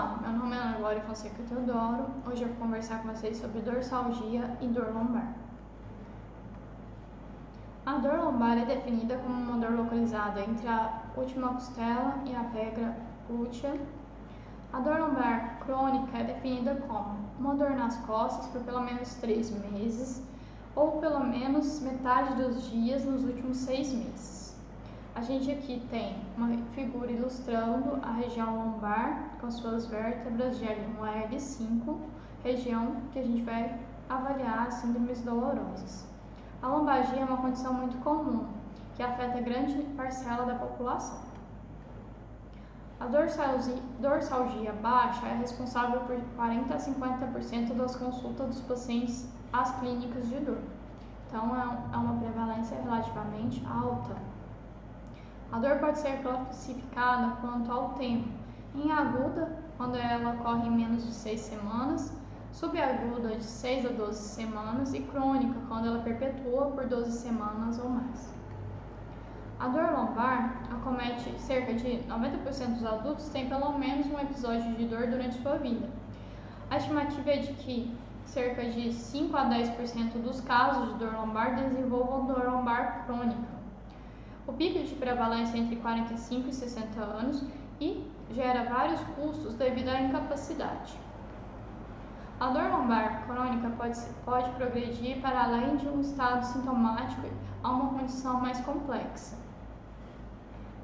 Olá, meu nome é Ana Glória Fonseca Teodoro. Hoje eu vou conversar com vocês sobre dorsalgia e dor lombar. A dor lombar é definida como uma dor localizada entre a última costela e a pega glútea. A dor lombar crônica é definida como uma dor nas costas por pelo menos 3 meses ou pelo menos metade dos dias nos últimos 6 meses. A gente aqui tem uma figura ilustrando a região lombar com suas vértebras de L1 a L5, região que a gente vai avaliar as síndromes dolorosas. A lombalgia é uma condição muito comum, que afeta grande parcela da população. A dorsalgia baixa é responsável por 40 a 50% das consultas dos pacientes às clínicas de dor. Então, é uma prevalência relativamente alta. A dor pode ser classificada quanto ao tempo, em aguda, quando ela ocorre em menos de 6 semanas, subaguda de 6 a 12 semanas e crônica, quando ela perpetua por 12 semanas ou mais. A dor lombar acomete cerca de 90% dos adultos têm pelo menos um episódio de dor durante sua vida. A estimativa é de que cerca de 5 a 10% dos casos de dor lombar desenvolvam dor lombar crônica. O pico de prevalência é entre 45 e 60 anos e gera vários custos devido à incapacidade. A dor lombar crônica pode progredir para além de um estado sintomático a uma condição mais complexa.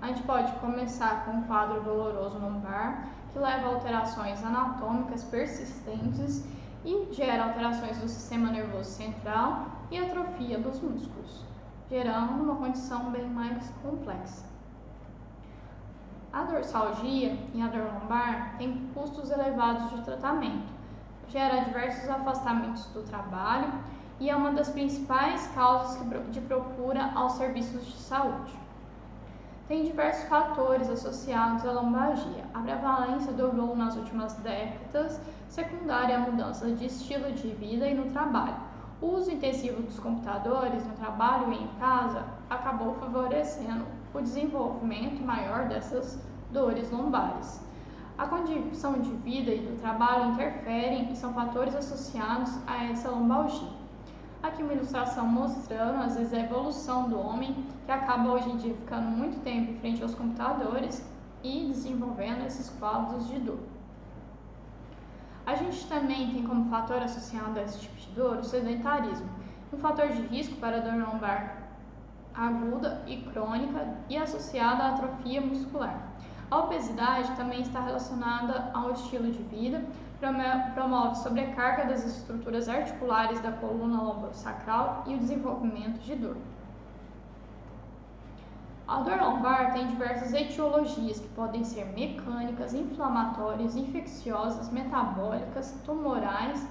A gente pode começar com um quadro doloroso lombar, que leva a alterações anatômicas persistentes e gera alterações do sistema nervoso central e atrofia dos músculos, gerando uma condição bem mais complexa. A dorsalgia e a dor lombar têm custos elevados de tratamento, gera diversos afastamentos do trabalho e é uma das principais causas de procura aos serviços de saúde. Tem diversos fatores associados à lombalgia. A prevalência dobrou nas últimas décadas, secundária à mudança de estilo de vida e no trabalho. O uso intensivo dos computadores no trabalho e em casa acabou favorecendo o desenvolvimento maior dessas dores lombares. A condição de vida e do trabalho interferem e são fatores associados a essa lombalgia. Aqui uma ilustração mostrando, às vezes, a evolução do homem que acaba hoje em dia ficando muito tempo em frente aos computadores e desenvolvendo esses quadros de dor. A gente também tem como fator associado a esse tipo de dor o sedentarismo, um fator de risco para a dor lombar aguda e crônica e associada à atrofia muscular. A obesidade também está relacionada ao estilo de vida, promove sobrecarga das estruturas articulares da coluna lombosacral e o desenvolvimento de dor. A dor lombar tem diversas etiologias que podem ser mecânicas, inflamatórias, infecciosas, metabólicas, tumorais,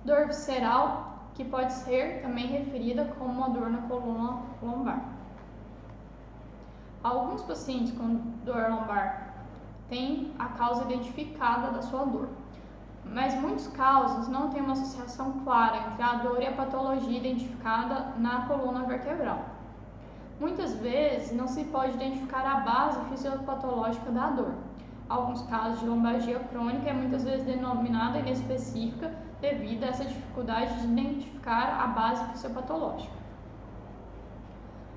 dor visceral, que pode ser também referida como uma dor na coluna lombar. Alguns pacientes com dor lombar têm a causa identificada da sua dor, mas muitos casos não têm uma associação clara entre a dor e a patologia identificada na coluna vertebral. Muitas vezes não se pode identificar a base fisiopatológica da dor. Alguns casos de lombalgia crônica é muitas vezes denominada inespecífica devido a essa dificuldade de identificar a base fisiopatológica.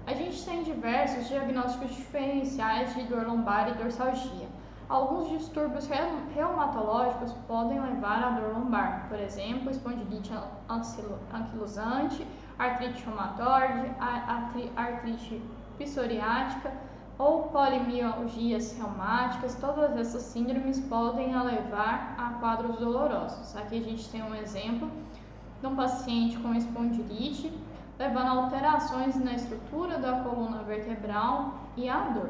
A gente tem diversos diagnósticos diferenciais de dor lombar e dorsalgia. Alguns distúrbios reumatológicos podem levar à dor lombar, por exemplo, espondilite anquilosante, artrite reumatoide, artrite psoriática ou polimialgias reumáticas. Todas essas síndromes podem levar a quadros dolorosos. Aqui a gente tem um exemplo de um paciente com espondilite, levando a alterações na estrutura da coluna vertebral e a dor.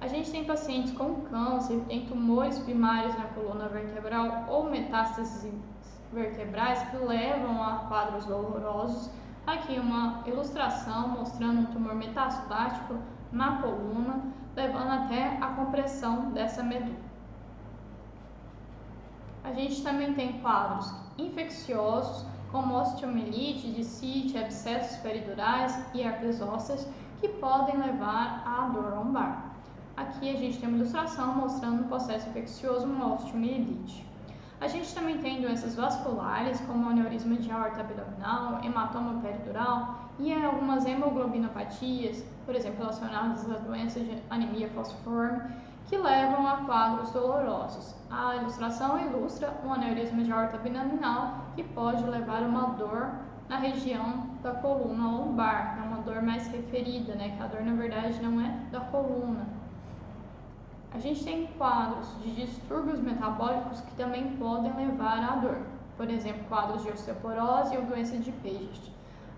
A gente tem pacientes com câncer, tem tumores primários na coluna vertebral ou metástases vertebrais que levam a quadros dolorosos. Aqui uma ilustração mostrando um tumor metastático na coluna, levando até a compressão dessa medula. A gente também tem quadros infecciosos, como osteomielite, discite, abscessos peridurais e herpes ósseos, que podem levar à dor lombar. Aqui Aqui a gente tem uma ilustração mostrando o processo infeccioso no osteomielite. A gente também tem doenças vasculares, como aneurisma de aorta abdominal, hematoma peridural e algumas hemoglobinopatias, por exemplo, relacionadas à doença de anemia falciforme, que levam a quadros dolorosos. A ilustração ilustra um aneurisma de aorta abdominal que pode levar a uma dor na região da coluna lombar, que é uma dor mais referida, que a dor na verdade não é da coluna. A gente tem quadros de distúrbios metabólicos que também podem levar à dor, por exemplo, quadros de osteoporose ou doença de Paget.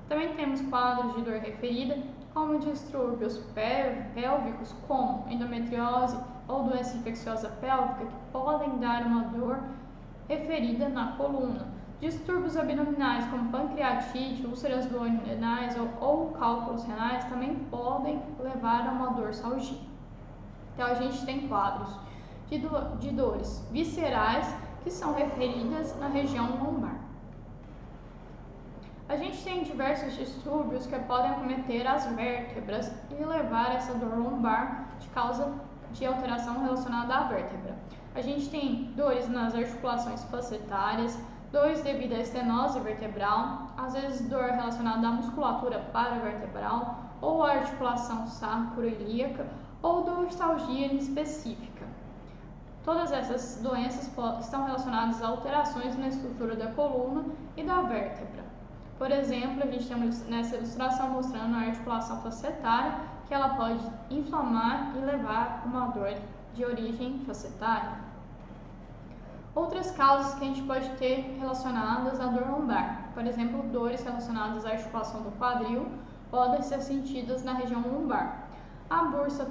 Também temos quadros de dor referida, como distúrbios pélvicos, como endometriose ou doença infecciosa pélvica, que podem dar uma dor referida na coluna. Distúrbios abdominais, como pancreatite, úlceras duodenais ou cálculos renais, também podem levar a uma dorsalgia. Então, a gente tem quadros de dores viscerais que são referidas na região lombar. A gente tem diversos distúrbios que podem acometer as vértebras e levar a essa dor lombar de causa de alteração relacionada à vértebra. A gente tem dores nas articulações facetárias, dores devido à estenose vertebral, às vezes dor relacionada à musculatura paravertebral ou à articulação sacroiliaca ou dorsalgia específica. Todas essas doenças estão relacionadas a alterações na estrutura da coluna e da vértebra. Por exemplo, a gente tem nessa ilustração mostrando a articulação facetária, que ela pode inflamar e levar uma dor de origem facetária. Outras causas que a gente pode ter relacionadas à dor lombar, por exemplo, dores relacionadas à articulação do quadril, podem ser sentidas na região lombar. A bolsa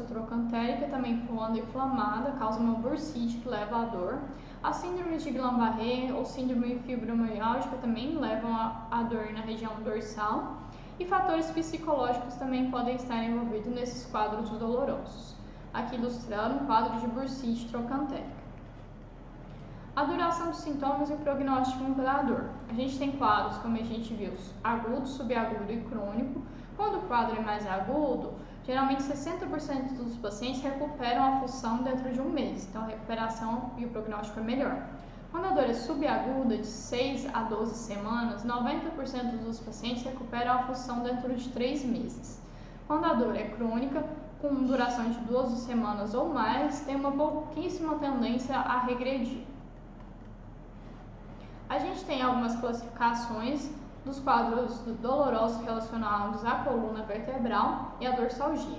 trocantérica, também quando inflamada, causa uma bursite que leva à dor. A síndrome de Guillain-Barré ou síndrome fibromialgica também levam à dor na região dorsal. E fatores psicológicos também podem estar envolvidos nesses quadros dolorosos. Aqui ilustrando um quadro de bursite trocantérica. A duração dos sintomas e o prognóstico da dor. A gente tem quadros, como a gente viu, agudo, subagudo e crônico. Quando o quadro é mais agudo, geralmente 60% dos pacientes recuperam a função dentro de um mês, então a recuperação e o prognóstico é melhor. Quando a dor é subaguda, de 6 a 12 semanas, 90% dos pacientes recuperam a função dentro de 3 meses. Quando a dor é crônica, com duração de 12 semanas ou mais, tem uma pouquíssima tendência a regredir. A gente tem algumas classificações dos quadros dolorosos relacionados à coluna vertebral e à dorsalgia.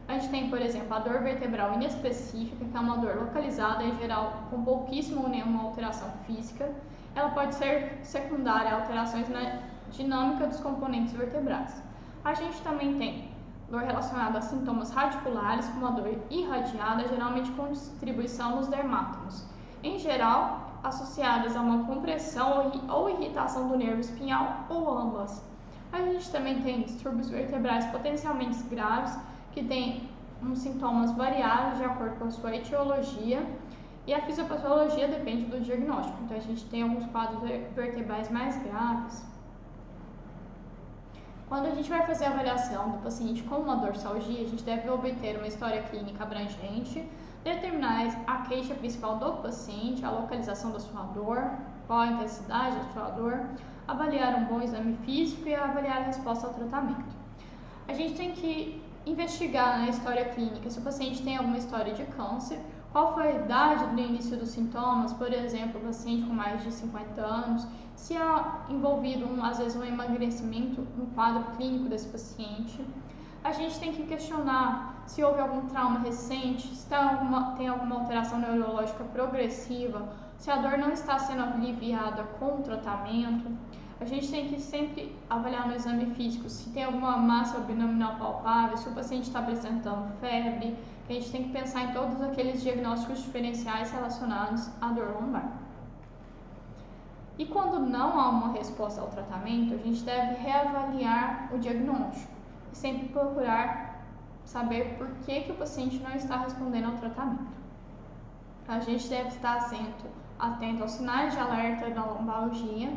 A gente tem, por exemplo, a dor vertebral inespecífica, que é uma dor localizada, em geral, com pouquíssima ou nenhuma alteração física. Ela pode ser secundária a alterações na dinâmica dos componentes vertebrais. A gente também tem dor relacionada a sintomas radiculares, como a dor irradiada, geralmente com distribuição nos dermátomos. Em geral, associadas a uma compressão ou irritação do nervo espinhal ou ambas. A gente também tem distúrbios vertebrais potencialmente graves, que têm sintomas variados de acordo com a sua etiologia, e a fisiopatologia depende do diagnóstico. Então, a gente tem alguns quadros vertebrais mais graves. Quando a gente vai fazer a avaliação do paciente com uma dorsalgia, a gente deve obter uma história clínica abrangente, determinar a queixa principal do paciente, a localização da sua dor, qual a intensidade da sua dor, avaliar um bom exame físico e avaliar a resposta ao tratamento. A gente tem que investigar na história clínica se o paciente tem alguma história de câncer, qual foi a idade do início dos sintomas, por exemplo, o paciente com mais de 50 anos, se há envolvido, às vezes, um emagrecimento no quadro clínico desse paciente. A gente tem que questionar se houve algum trauma recente, se tem alguma alteração neurológica progressiva, se a dor não está sendo aliviada com o tratamento. A gente tem que sempre avaliar no exame físico se tem alguma massa abdominal palpável, se o paciente está apresentando febre. A gente tem que pensar em todos aqueles diagnósticos diferenciais relacionados à dor lombar. E quando não há uma resposta ao tratamento, a gente deve reavaliar o diagnóstico e sempre procurar saber por que o paciente não está respondendo ao tratamento. A gente deve estar atento aos sinais de alerta da lombalgia.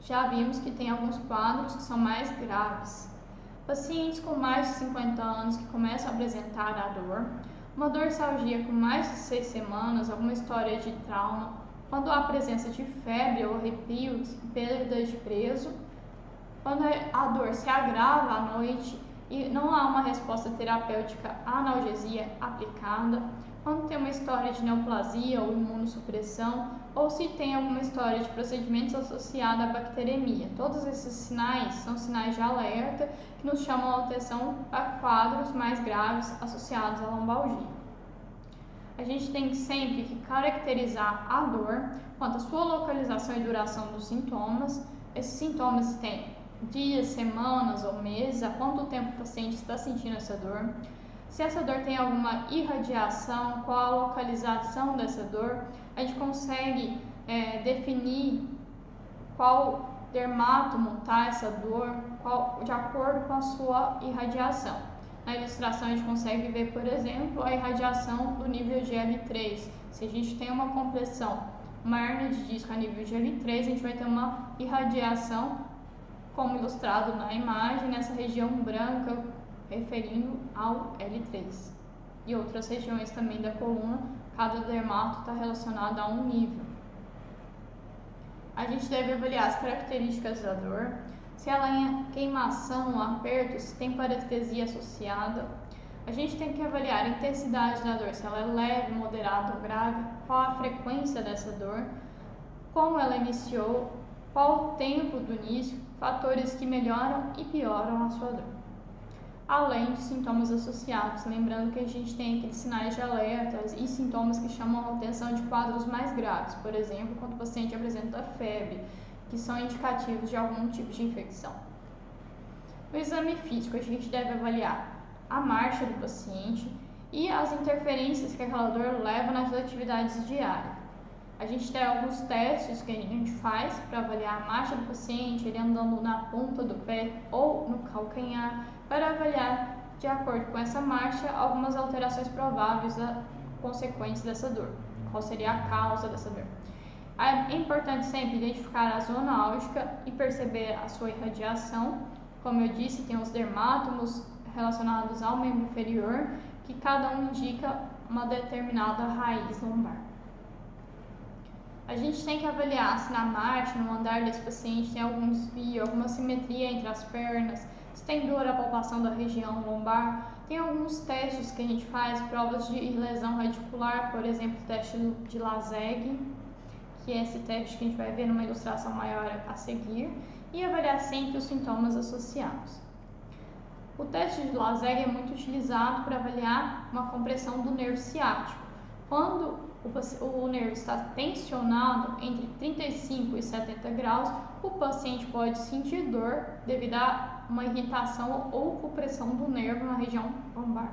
Já vimos que tem alguns quadros que são mais graves. pacientes com mais de 50 anos que começam a apresentar a dor, uma dorsalgia com mais de 6 semanas, alguma história de trauma, quando há presença de febre ou arrepios, perda de peso, quando a dor se agrava à noite e não há uma resposta terapêutica à analgesia aplicada, quando tem uma história de neoplasia ou imunossupressão, ou se tem alguma história de procedimentos associados à bacteremia. Todos esses sinais são sinais de alerta que nos chamam a atenção para quadros mais graves associados à lombalgia. A gente tem sempre que caracterizar a dor quanto à sua localização e duração dos sintomas. Esses sintomas têm dias, semanas ou meses, há quanto tempo o paciente está sentindo essa dor. Se essa dor tem alguma irradiação, qual a localização dessa dor, a gente consegue definir qual dermátomo está essa dor, de acordo com a sua irradiação. Na ilustração a gente consegue ver, por exemplo, a irradiação do nível de L3. Se a gente tem uma compressão, uma hérnia de disco a nível de L3, a gente vai ter uma irradiação, como ilustrado na imagem, nessa região branca, referindo ao L3. E outras regiões também da coluna, cada dermato está relacionado a um nível. A gente deve avaliar as características da dor, se ela é queimação, aperto, se tem parestesia associada. A gente tem que avaliar a intensidade da dor, se ela é leve, moderada ou grave, qual a frequência dessa dor, como ela iniciou, qual o tempo do início, fatores que melhoram e pioram a sua dor. Além de sintomas associados, lembrando que a gente tem aqueles sinais de alertas e sintomas que chamam a atenção de quadros mais graves, por exemplo, quando o paciente apresenta febre, que são indicativos de algum tipo de infecção. No exame físico, a gente deve avaliar a marcha do paciente e as interferências que aquela dor leva nas atividades diárias. A gente tem alguns testes que a gente faz para avaliar a marcha do paciente, ele andando na ponta do pé ou no calcanhar, para avaliar, de acordo com essa marcha, algumas alterações prováveis consequentes dessa dor. Qual seria a causa dessa dor? É importante sempre identificar a zona álgica e perceber a sua irradiação. Como eu disse, tem os dermátomos relacionados ao membro inferior, que cada um indica uma determinada raiz lombar. A gente tem que avaliar se na marcha, no andar desse paciente, tem algum desvio, alguma simetria entre as pernas, se tem dor à palpação da região lombar. Tem alguns testes que a gente faz, provas de lesão radicular, por exemplo, o teste de Laseg, que é esse teste que a gente vai ver numa ilustração maior a seguir, e avaliar sempre os sintomas associados. O teste de Laseg é muito utilizado para avaliar uma compressão do nervo ciático. Quando o nervo está tensionado entre 35 e 70 graus, o paciente pode sentir dor devido a uma irritação ou compressão do nervo na região lombar.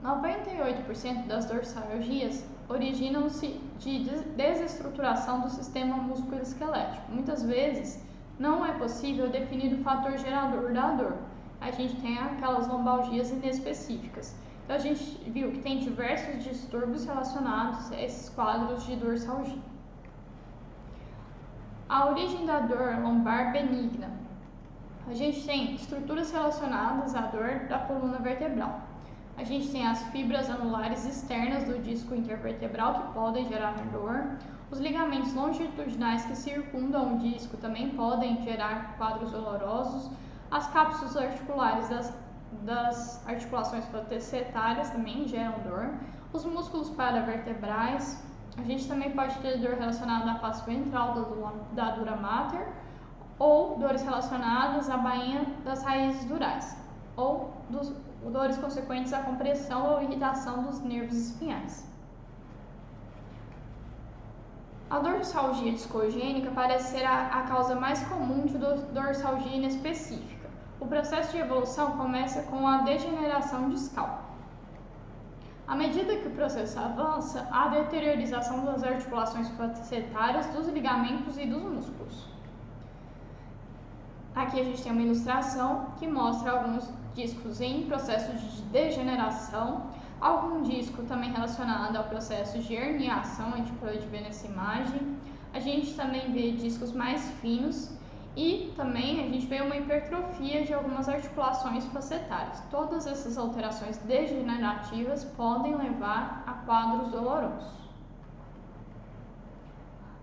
98% das dorsalgias originam-se de desestruturação do sistema musculoesquelético. Muitas vezes não é possível definir o fator gerador da dor. A gente tem aquelas lombalgias inespecíficas. Então a gente viu que tem diversos distúrbios relacionados a esses quadros de dorsalgia. A origem da dor lombar benigna. A gente tem estruturas relacionadas à dor da coluna vertebral. A gente tem as fibras anulares externas do disco intervertebral que podem gerar dor. Os ligamentos longitudinais que circundam o disco também podem gerar quadros dolorosos. As cápsulas articulares das articulações placentárias também geram dor. Os músculos paravertebrais. A gente também pode ter dor relacionada à face ventral da dura mater ou dores relacionadas à bainha das raízes durais ou dores consequentes à compressão ou irritação dos nervos espinhais. A dorsalgia discogênica parece ser a causa mais comum de dorsalgia inespecífica. O processo de evolução começa com a degeneração discal. À medida que o processo avança, há deteriorização das articulações placentárias, dos ligamentos e dos músculos. Aqui a gente tem uma ilustração que mostra alguns discos em processo de degeneração, algum disco também relacionado ao processo de herniação, a gente pode ver nessa imagem. A gente também vê discos mais finos e também a gente vê uma hipertrofia de algumas articulações facetárias. Todas essas alterações degenerativas podem levar a quadros dolorosos.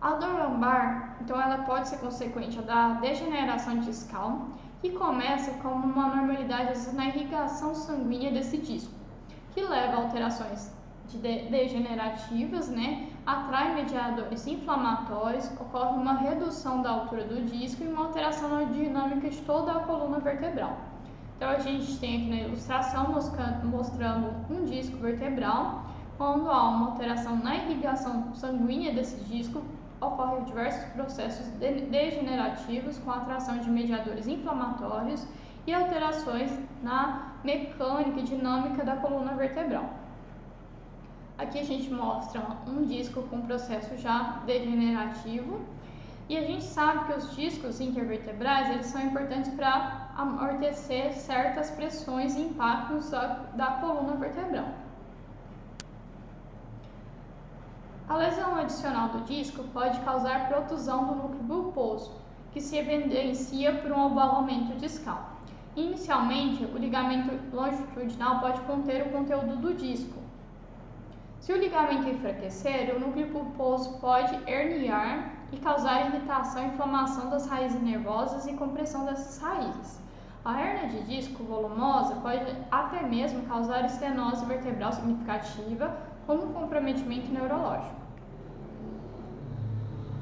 A dor lombar, então, ela pode ser consequente da degeneração discal, que começa como uma normalidade na irrigação sanguínea desse disco, que leva a alterações degenerativas, atrai mediadores inflamatórios, ocorre uma redução da altura do disco e uma alteração na dinâmica de toda a coluna vertebral. Então a gente tem aqui na ilustração mostrando um disco vertebral. Quando há uma alteração na irrigação sanguínea desse disco, ocorrem diversos processos degenerativos com atração de mediadores inflamatórios e alterações na mecânica e dinâmica da coluna vertebral. Aqui a gente mostra um disco com processo já degenerativo e a gente sabe que os discos intervertebrais eles são importantes para amortecer certas pressões e impactos da coluna vertebral. A lesão adicional do disco pode causar protusão do núcleo pulposo, que se evidencia por um ovalamento discal. Inicialmente, o ligamento longitudinal pode conter o conteúdo do disco. Se o ligamento enfraquecer, o núcleo pulposo pode herniar e causar irritação e inflamação das raízes nervosas e compressão dessas raízes. A hérnia de disco volumosa pode até mesmo causar estenose vertebral significativa, como um comprometimento neurológico.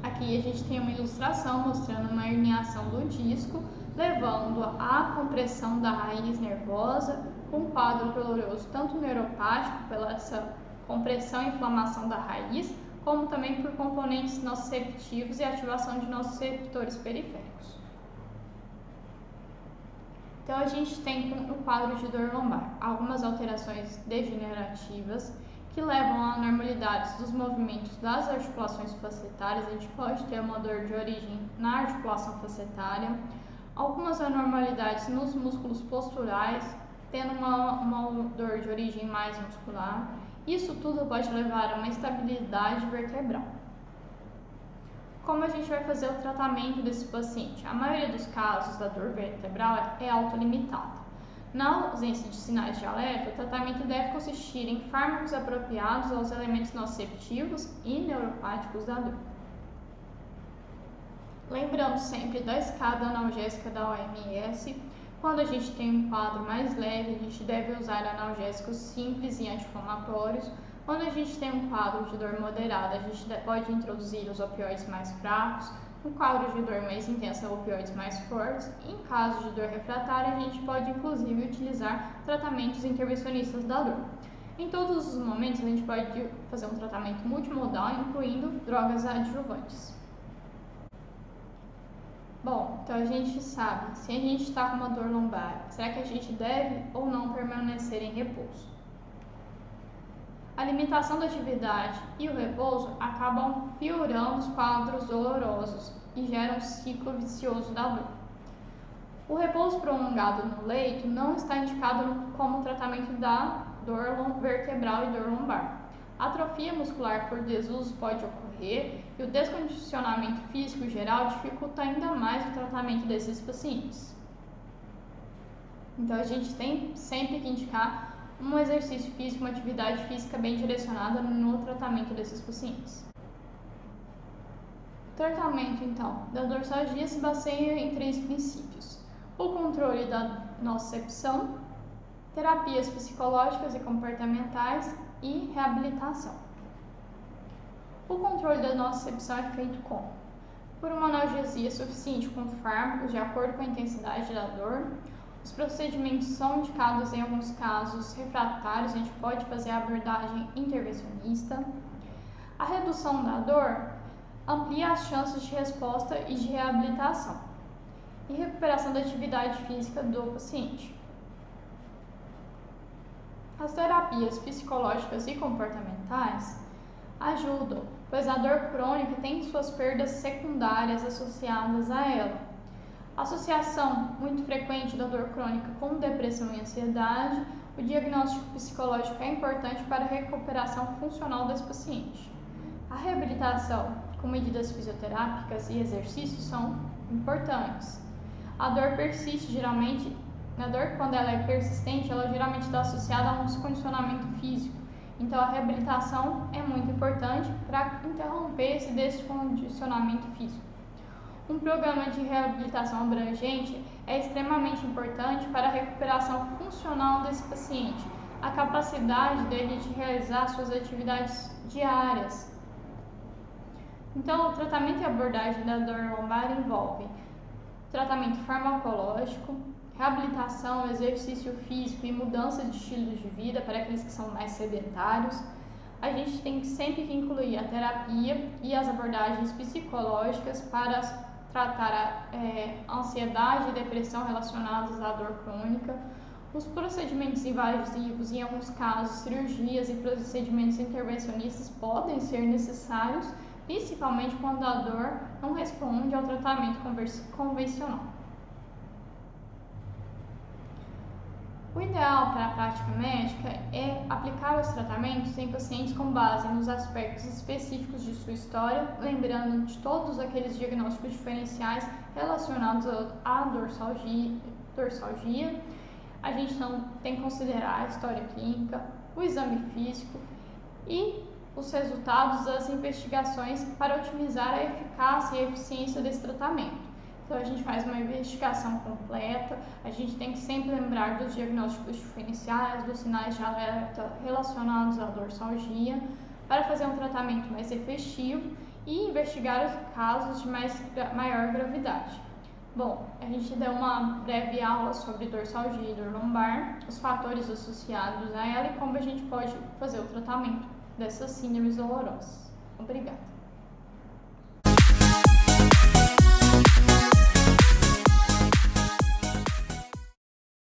Aqui a gente tem uma ilustração mostrando uma herniação do disco, levando à compressão da raiz nervosa, com quadro doloroso tanto neuropático pela essa compressão e inflamação da raiz, como também por componentes nociceptivos e ativação de nossos receptores periféricos. Então a gente tem no quadro de dor lombar algumas alterações degenerativas que levam a anormalidades dos movimentos das articulações facetárias. A gente pode ter uma dor de origem na articulação facetária, algumas anormalidades nos músculos posturais, tendo uma dor de origem mais muscular. Isso tudo pode levar a uma instabilidade vertebral. Como a gente vai fazer o tratamento desse paciente? A maioria dos casos da dor vertebral é autolimitada. Na ausência de sinais de alerta, o tratamento deve consistir em fármacos apropriados aos elementos nociceptivos e neuropáticos da dor. Lembrando sempre da escada analgésica da OMS, quando a gente tem um quadro mais leve, a gente deve usar analgésicos simples e anti-inflamatórios. Quando a gente tem um quadro de dor moderada, a gente pode introduzir os opioides mais fracos. No quadro de dor mais intensa, opioides mais fortes. Em caso de dor refratária, a gente pode inclusive utilizar tratamentos intervencionistas da dor. Em todos os momentos, a gente pode fazer um tratamento multimodal, incluindo drogas adjuvantes. Bom, então a gente sabe, se a gente está com uma dor lombar, será que a gente deve ou não permanecer em repouso? A limitação da atividade e o repouso acabam piorando os quadros dolorosos e geram um ciclo vicioso da dor. O repouso prolongado no leito não está indicado como tratamento da dor vertebral e dor lombar. A atrofia muscular por desuso pode ocorrer e o descondicionamento físico geral dificulta ainda mais o tratamento desses pacientes. Então a gente tem sempre que indicar um exercício físico, uma atividade física bem direcionada no tratamento desses pacientes. O tratamento, então, da dorsalgia se baseia em 3 princípios: o controle da nocicepção, terapias psicológicas e comportamentais e reabilitação. O controle da nocicepção é feito como? Por uma analgesia suficiente com fármacos de acordo com a intensidade da dor. Os procedimentos são indicados em alguns casos refratários, a gente pode fazer a abordagem intervencionista. A redução da dor amplia as chances de resposta e de reabilitação. E recuperação da atividade física do paciente. As terapias psicológicas e comportamentais ajudam, pois a dor crônica tem suas perdas secundárias associadas a ela. A associação muito frequente da dor crônica com depressão e ansiedade, o diagnóstico psicológico é importante para a recuperação funcional desse paciente. A reabilitação com medidas fisioterápicas e exercícios são importantes. A dor persiste geralmente, a dor quando ela é persistente, ela geralmente está associada a um descondicionamento físico. Então a reabilitação é muito importante para interromper esse descondicionamento físico. Um programa de reabilitação abrangente é extremamente importante para a recuperação funcional desse paciente, a capacidade dele de realizar suas atividades diárias. Então, o tratamento e abordagem da dor lombar envolve tratamento farmacológico, reabilitação, exercício físico e mudança de estilo de vida para aqueles que são mais sedentários. A gente tem sempre que incluir a terapia e as abordagens psicológicas para tratar a ansiedade e depressão relacionadas à dor crônica. Os procedimentos invasivos, em alguns casos, cirurgias e procedimentos intervencionistas podem ser necessários, principalmente quando a dor não responde ao tratamento convencional. O ideal para a prática médica é aplicar os tratamentos em pacientes com base nos aspectos específicos de sua história, lembrando de todos aqueles diagnósticos diferenciais relacionados à dorsalgia. A gente não tem que considerar a história clínica, o exame físico e os resultados das investigações para otimizar a eficácia e a eficiência desse tratamento. Então a gente faz uma investigação completa, a gente tem que sempre lembrar dos diagnósticos diferenciais, dos sinais de alerta relacionados à dorsalgia, para fazer um tratamento mais efetivo e investigar os casos de maior gravidade. Bom, a gente deu uma breve aula sobre dorsalgia e dor lombar, os fatores associados a ela e como a gente pode fazer o tratamento dessas síndromes dolorosas. Obrigada.